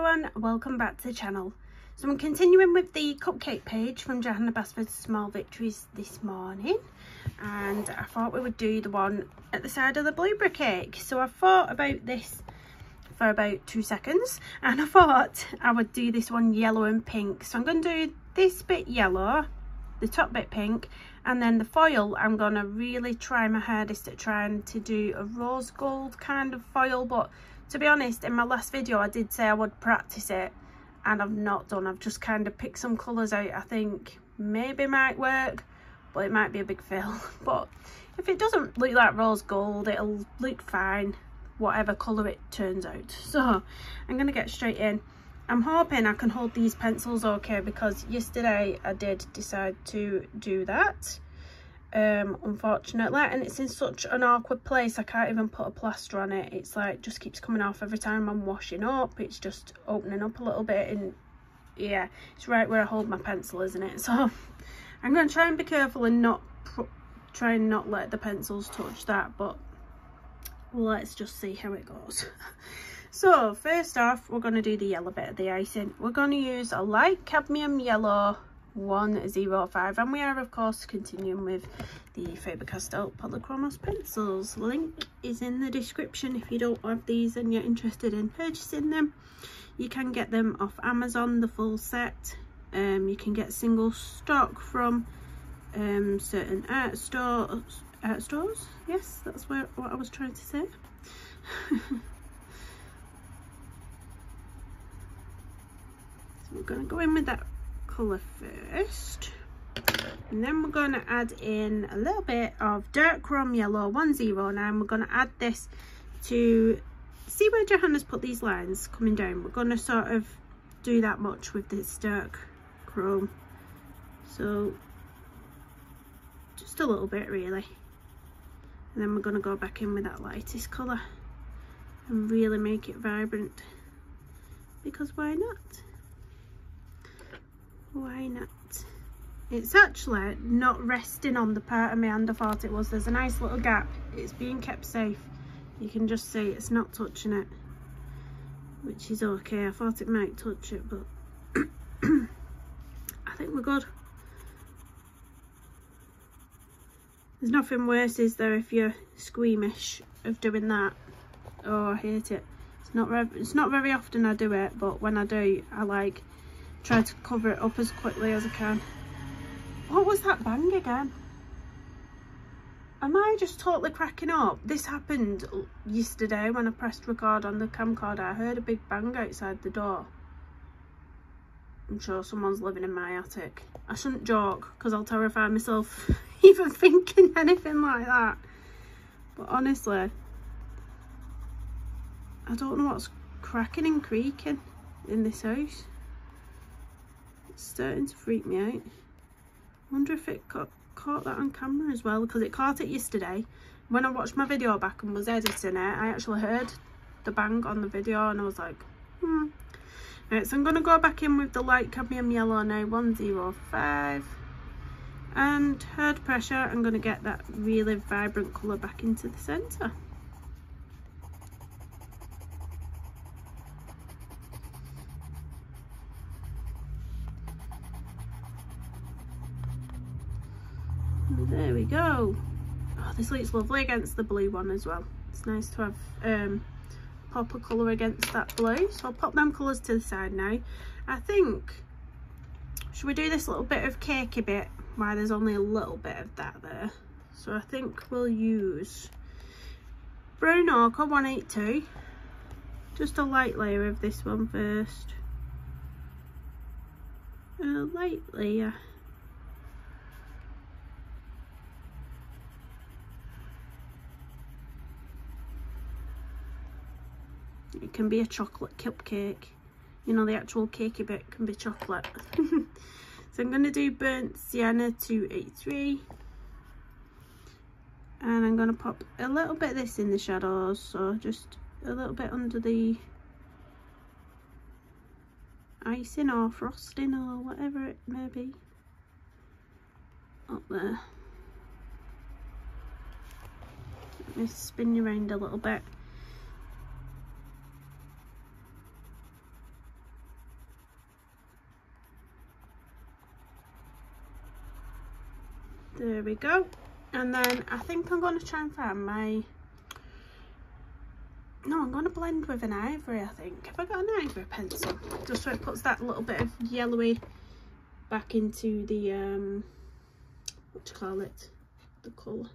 everyone, welcome back to the channel. So I'm continuing with the cupcake page from Johanna Basford Small Victories this morning, and I thought we would do the one at the side of the blueberry cake. So I thought about this for about 2 seconds and I thought I would do this one yellow and pink. So I'm going to do this bit yellow, the top bit pink, and then the foil I'm going to really try my hardest at trying to do a rose gold kind of foil, but to be honest, in my last video I did say I would practice it and I've not done. I've just kind of picked some colours out I think maybe might work, but it might be a big fail. But if it doesn't look like rose gold, it'll look fine whatever colour it turns out. So I'm going to get straight in. I'm hoping I can hold these pencils okay, because yesterday I did decide to do that unfortunately, and it's in such an awkward place I can't even put a plaster on it. It's like just keeps coming off every time I'm washing up. It's just opening up a little bit, and yeah, it's right where I hold my pencil, isn't it? So I'm going to try and be careful and try and not let the pencils touch that, but let's just see how it goes. So first off, we're going to do the yellow bit of the icing. We're going to use a light cadmium yellow 105, and we are of course continuing with the Faber-Castell Polychromos pencils. Link is in the description if you don't have these and you're interested in purchasing them. You can get them off Amazon, the full set. You can get single stock from certain art stores. Yes, that's what I was trying to say. So we're going to go in with that colour first, and then we're going to add in a little bit of dark chrome yellow 109. We're going to add this to see where Johanna's put these lines coming down. We're going to sort of do that much with this dark chrome, so just a little bit really, and then we're going to go back in with that lightest colour and really make it vibrant, because why not? Why not? It's actually not resting on the part of my hand I thought it was. There's a nice little gap. It's being kept safe. You can just see it's not touching it, which is okay. I thought it might touch it, but I think we're good. There's nothing worse, is there, if you're squeamish of doing that? Oh, I hate it. It's not very often I do it, but when I do, I try to cover it up as quickly as I can. What was that bang again? Am I just totally cracking up? This happened yesterday when I pressed record on the camcorder. I heard a big bang outside the door. I'm sure someone's living in my attic. I shouldn't joke because I'll terrify myself even thinking anything like that. But honestly, I don't know what's cracking and creaking in this house. It's starting to freak me out. I wonder if it caught that on camera as well, because it caught it yesterday. When I watched my video back and was editing it, I actually heard the bang on the video and I was like, Right, so I'm going to go back in with the light cadmium yellow now, 105. And hard pressure, I'm going to get that really vibrant colour back into the centre. There we go. Oh, this looks lovely against the blue one as well. It's nice to have pop of colour against that blue. So I'll pop them colours to the side now. I think, should we do this little bit of cakey bit? Why there's only a little bit of that there. So I think we'll use brown ochre 182. Just a light layer of this one first. A light layer. It can be a chocolate cupcake. You know, the actual cakey bit can be chocolate. So I'm going to do burnt sienna 283. And I'm going to pop a little bit of this in the shadows. So just a little bit under the icing or frosting or whatever it may be. Up there. Let me spin you around a little bit. There we go. And then I think I'm going to try and find my... No, I'm going to blend with an ivory, I think. Have I got an ivory pencil? Just so it puts that little bit of yellowy back into the, what do you call it? The colour.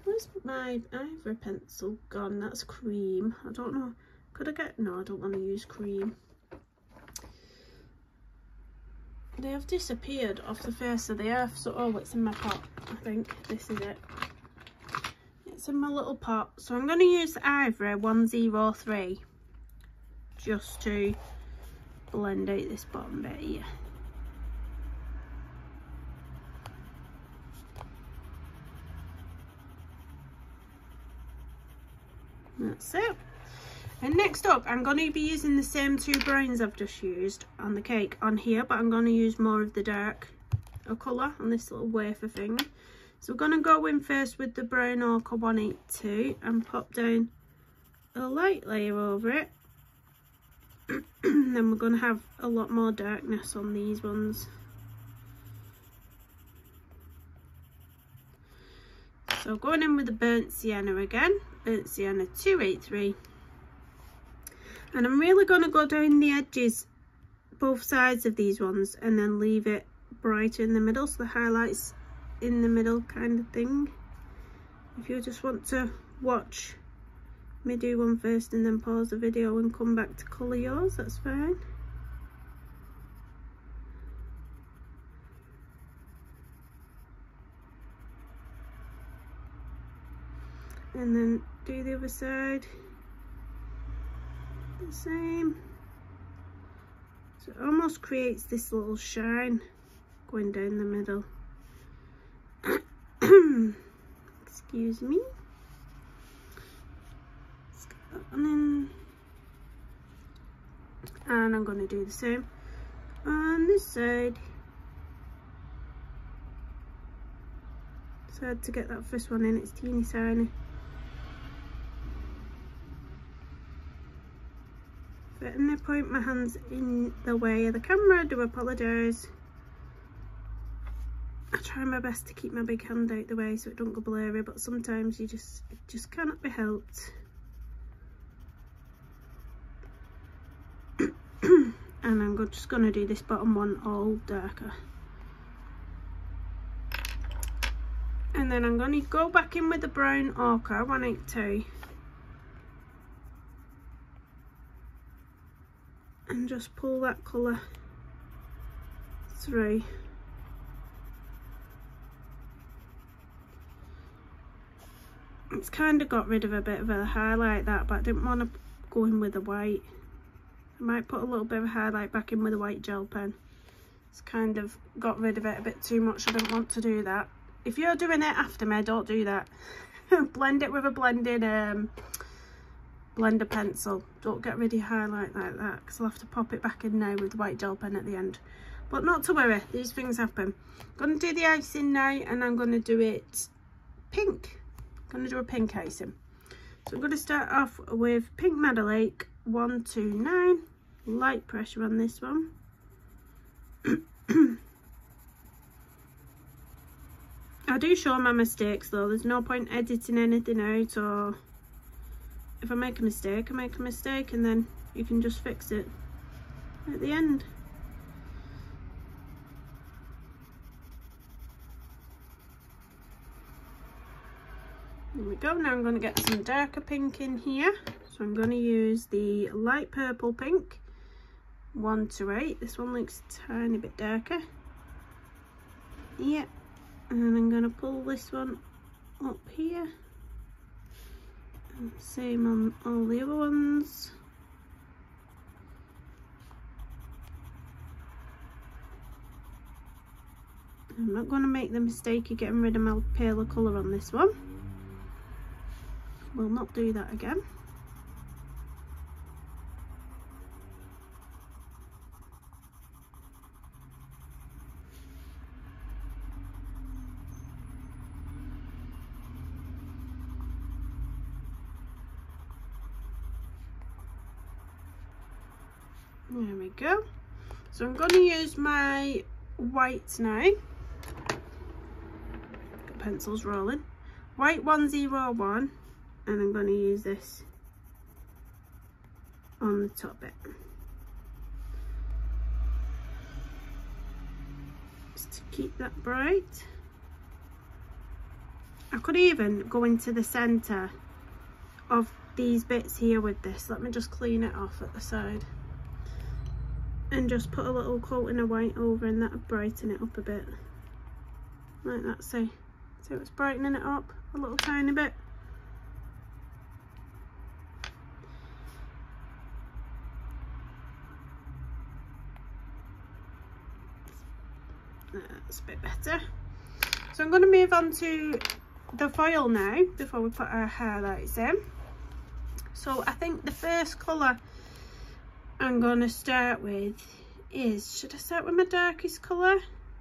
Where's my ivory pencil gone? That's cream. I don't know. Could I get... No, I don't want to use cream. They have disappeared off the face of the earth. So, oh, it's in my pot. I think this is it. It's in my little pot. So I'm going to use the Ivory 103 just to blend out this bottom bit here. That's it. And next up, I'm going to be using the same two browns I've just used on the cake on here, but I'm going to use more of the dark colour on this little wafer thing. So we're going to go in first with the brown ochre 182 and pop down a light layer over it. Then we're going to have a lot more darkness on these ones. So going in with the burnt sienna again, burnt sienna 283. And I'm really going to go down the edges, both sides of these ones, and then leave it brighter in the middle, so the highlights in the middle kind of thing. If you just want to watch me do one first and then pause the video and come back to colour yours, that's fine. And then do the other side the same. So it almost creates this little shine going down the middle. Excuse me. Let's get that one in. And I'm going to do the same on this side. It's hard to get that first one in, it's teeny tiny. And I point my hands in the way of the camera, I do apologise. I try my best to keep my big hand out the way so it don't go blurry, but sometimes it just cannot be helped. And I'm just going to do this bottom one all darker. And then I'm going to go back in with the brown ochre 182. And just pull that colour through. It's kind of got rid of a bit of a highlight, that, but I didn't want to go in with the white. I might put a little bit of a highlight back in with a white gel pen. It's kind of got rid of it a bit too much. I didn't want to do that. If you're doing it after me, don't do that. Blend it with a blended blender pencil. Don't get rid of your highlight like that, because I'll have to pop it back in now with the white gel pen at the end. But not to worry, these things happen. I'm going to do the icing now, and I'm going to do it pink. I'm going to do a pink icing. So I'm going to start off with Pink Meadow Lake 129, light pressure on this one. I do show my mistakes though, there's no point editing anything out, or if I make a mistake, I make a mistake, and then you can just fix it at the end. There we go. Now I'm going to get some darker pink in here. So I'm going to use the light purple pink 128. This one looks a tiny bit darker. Yeah. And I'm going to pull this one up here. And same on all the other ones. I'm not going to make the mistake of getting rid of my paler colour on this one. We'll not do that again. There we go. So I'm going to use my white now. pencils rolling. White 101, and I'm going to use this on the top bit. Just to keep that bright. I could even go into the centre of these bits here with this. Let me just clean it off at the side. And just put a little coating of white over, and that'll brighten it up a bit. Like that, see it's brightening it up a little tiny bit. That's a bit better. So I'm going to move on to the foil now before we put our highlights in. So I think the first colour I'm going to start with is, should I start with my darkest colour?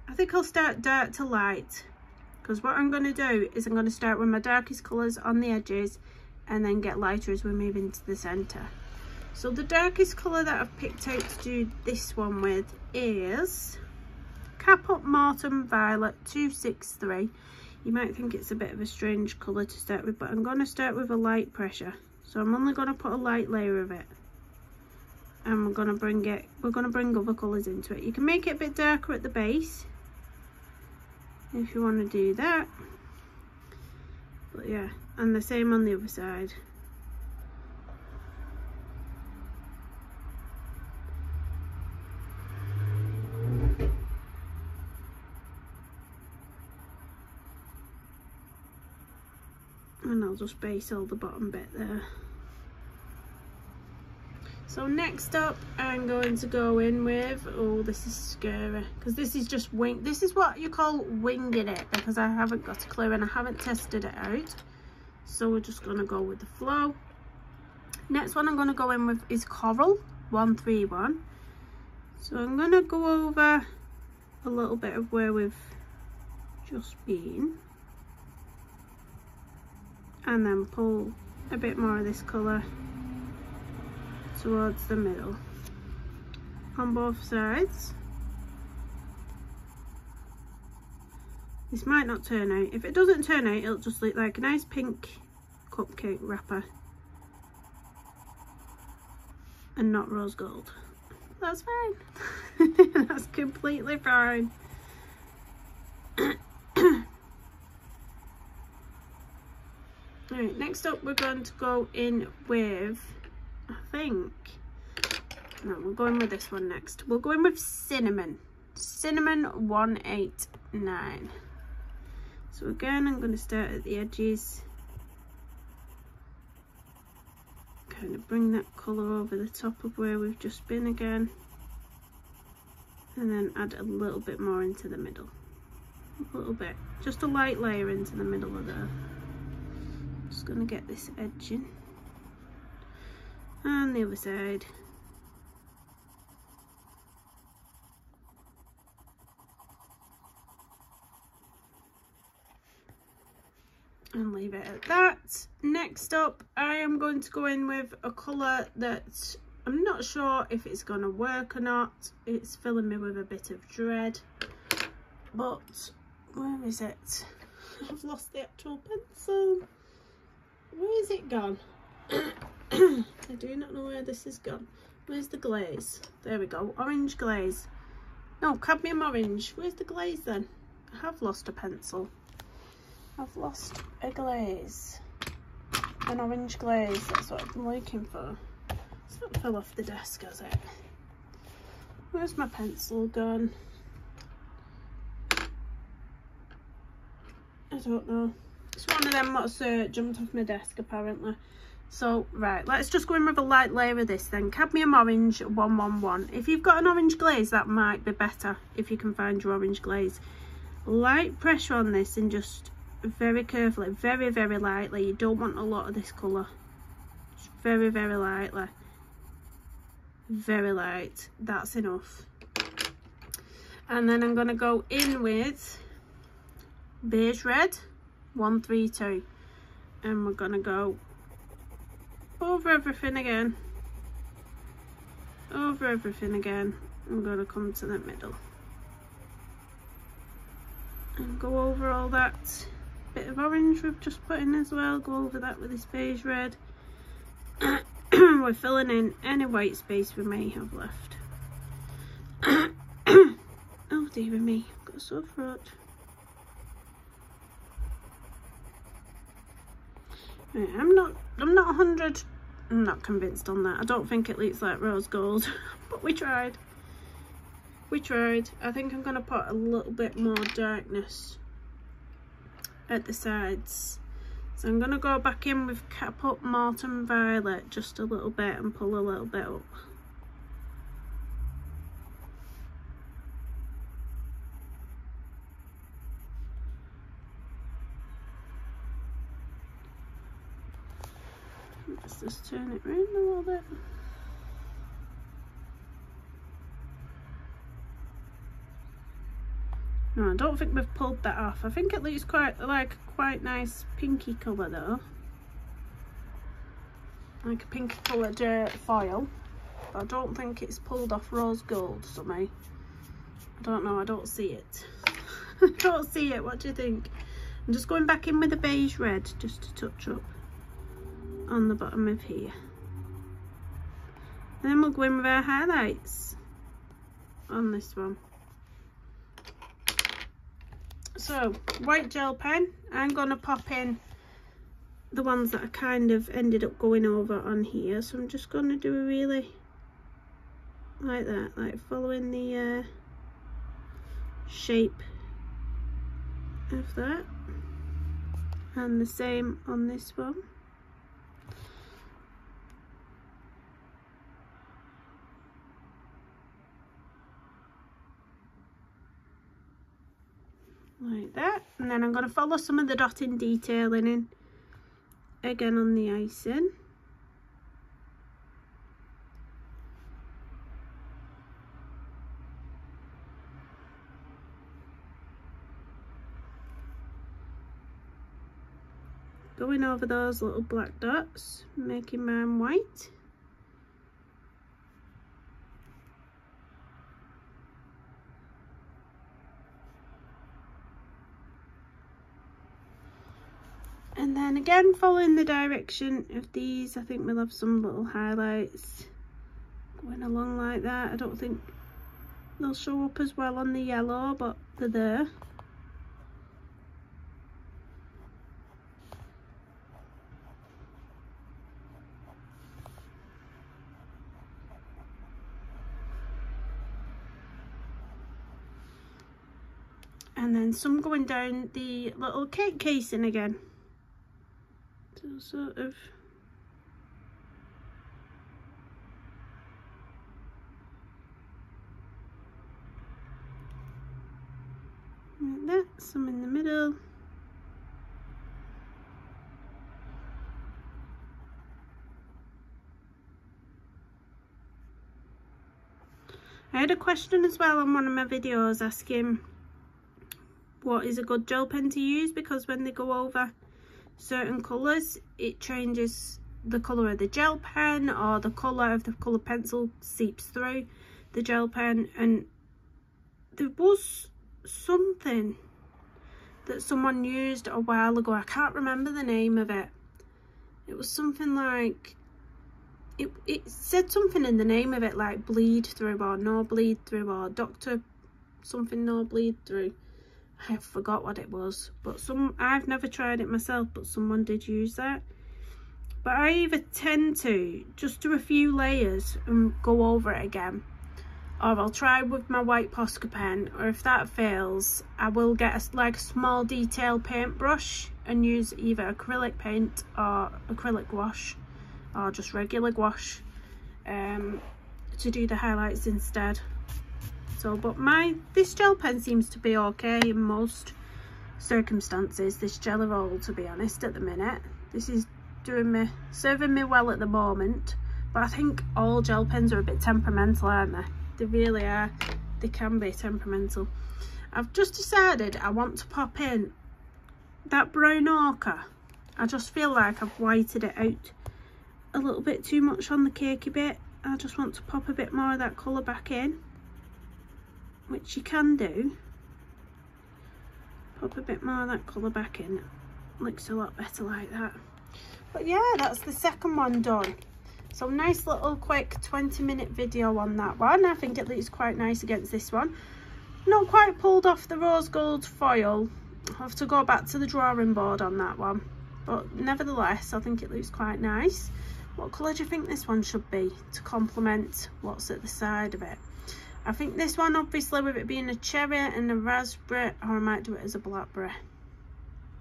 I think I'll start dark to light, because what I'm going to do is I'm going to start with my darkest colours on the edges and then get lighter as we move into the centre. So the darkest colour that I've picked out to do this one with is Caput Mortuum Violet 263. You might think it's a bit of a strange colour to start with, but I'm going to start with a light pressure. So I'm only going to put a light layer of it, and we're going to bring other colours into it. You can make it a bit darker at the base if you want to do that, but yeah, and the same on the other side. And I'll just base all the bottom bit there. So next up, I'm going to go in with, oh, this is scary, because this is just this is what you call winging it, because I haven't got a clue and I haven't tested it out. So we're just going to go with the flow. Next one I'm going to go in with is Coral 131. So I'm going to go over a little bit of where we've just been, and then pull a bit more of this colour towards the middle on both sides. This might not turn out. If it doesn't turn out, it'll just look like a nice pink cupcake wrapper and not rose gold. That's fine. That's completely fine. Alright, next up we're going to go in with, I think, no, we're going with this one next. We'll go in with Cinnamon 189. So again, I'm going to start at the edges, kind of bring that colour over the top of where we've just been again, and then add a little bit more into the middle, a little bit, just a light layer into the middle of there. Just going to get this edge in, and the other side. And leave it at that. Next up, I am going to go in with a colour that I'm not sure if it's going to work or not. It's filling me with a bit of dread, but where is it? I've lost the actual pencil. Where is it gone? I do not know where this has gone. Where's the glaze? There we go. Orange glaze. No, cadmium orange. Where's the glaze then? I have lost a pencil. I've lost a glaze. An orange glaze. That's what I've been looking for. It's not fell off the desk, has it? Where's my pencil gone? I don't know. It's one of them what's jumped off my desk apparently. So right, let's just go in with a light layer of this then. Cadmium orange 111. If you've got an orange glaze, that might be better if you can find your orange glaze. Light pressure on this and just very carefully, very, very lightly. You don't want a lot of this colour. Just very, very lightly. Very light. That's enough. And then I'm going to go in with Beige Red 132. And we're going to go over everything again. Over everything again. I'm going to come to the middle. And go over all that bit of orange we've just put in as well. Go over that with this beige red. We're filling in any white space we may have left. Oh dear me, I've got a sore throat. Right, I'm not convinced on that. I don't think it looks like rose gold, but we tried. We tried. I think I'm going to put a little bit more darkness at the sides. So I'm going to go back in with Caput Mortuum Violet just a little bit and pull a little bit up. Let's just turn it round a little bit. No, I don't think we've pulled that off. I think it looks quite nice pinky colour though. Like a pinky coloured foil. But I don't think it's pulled off rose gold to me. I don't know, I don't see it. I don't see it, what do you think? I'm just going back in with the beige red just to touch up on the bottom of here. And then we'll go in with our highlights on this one. So, white gel pen, I'm going to pop in the ones that I kind of ended up going over on here. So I'm just going to do a really, like that, like following the shape of that. And the same on this one. Like that, and then I'm going to follow some of the dotting detailing in again on the icing. Going over those little black dots, making mine white. And then again, following the direction of these, I think we'll have some little highlights going along like that. I don't think they'll show up as well on the yellow, but they're there. And then some going down the little cake casing again. So sort of like that, some in the middle. I had a question as well on one of my videos asking what is a good gel pen to use, because when they go over certain colours it changes the colour of the gel pen, or the colour of the coloured pencil seeps through the gel pen. And there was something that someone used a while ago, I can't remember the name of it. It was something like, it said something in the name of it like bleed through or no bleed through or Dr. something no bleed through. I forgot what it was, but I've never tried it myself, but someone did use that. But I either tend to just do a few layers and go over it again, or I'll try with my white Posca pen, or if that fails I will get a small detail paintbrush and use either acrylic paint or acrylic gouache or just regular gouache to do the highlights instead. So, but this gel pen seems to be okay in most circumstances, this jelly roll, to be honest, at the minute. This is serving me well at the moment, but I think all gel pens are a bit temperamental, aren't they? They really are. They can be temperamental. I've just decided I want to pop in that brown ochre. I just feel like I've whited it out a little bit too much on the cakey bit. I just want to pop a bit more of that colour back in, which you can do. Pop a bit more of that colour back in. looks a lot better like that. But yeah, that's the second one done. So nice little quick 20-minute video on that one. I think it looks quite nice against this one. Not quite pulled off the rose gold foil. I'll have to go back to the drawing board on that one. But nevertheless, I think it looks quite nice. What colour do you think this one should be to complement what's at the side of it? I think this one, obviously, with it being a cherry and a raspberry, or I might do it as a blackberry.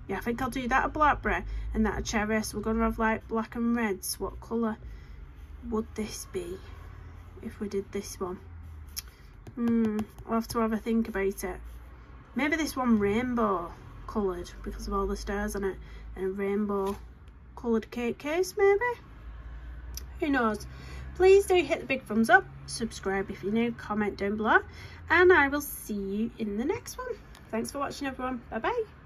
Yeah, I think I'll do that a blackberry and that a cherry. So we're going to have like black and reds. What colour would this be if we did this one? I'll have to have a think about it. Maybe this one rainbow coloured because of all the stars on it, and a rainbow coloured cake case maybe. Who knows? Please do hit the big thumbs up, subscribe if you're new, comment down below, and I will see you in the next one. Thanks for watching everyone. Bye bye.